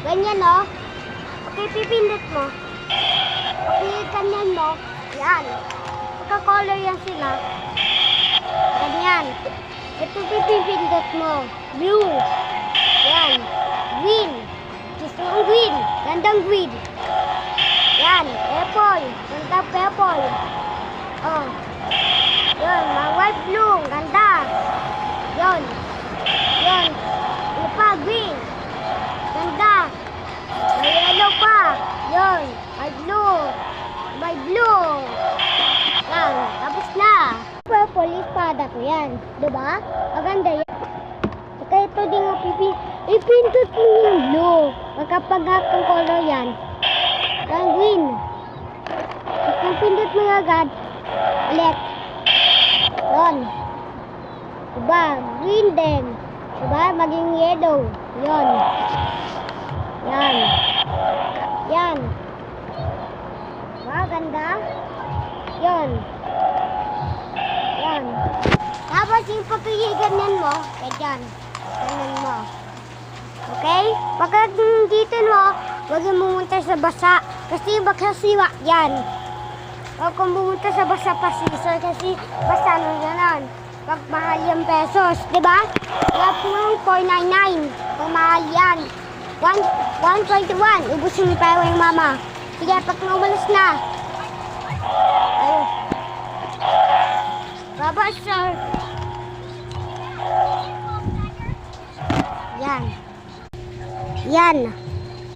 Ganyan, no? Okay, pipindot mo. Okay, ganyan mo. Yan. Pagka-color yan sila. Ganyan. Ito pipindot mo. Blue. Yan. Green. Gusto mong green. Gandang green. Yan. Purple. Gandang purple. Oh. Yun. White blue. Ganda. Yun. Yun. Ano pa? Green. Ganda. May yellow pa. Yun. May blue. May blue. Yan. Tapos na. Purple espada ko yan. Diba? Maganda yan. Saka ito din ang ipindot mo yung blue. Magkapag-hap ng color yan. Ang green. Kung pindot mo agad, ulit. Yun. Diba? Green din. Diba? Maging yellow. Yun. Yan. Yan. Diba? Ganda. Yun. Yan. Tapos yung papiganyan mo, ganyan. Ganyan mo. Okay? Pagka dito mo, huwag yung pumunta sa basa. Kasi baka siwa yan. Huwag kung pumunta sa basa pa sisor kasi basa nung ganon. Pag mahal yung pesos, diba? Kaya po yung 499. Pag mahal yan. 121. Ubusin mo pa yung mama. Sige, pag umalis na. Ayun. Baba, sir. Yan. Yan.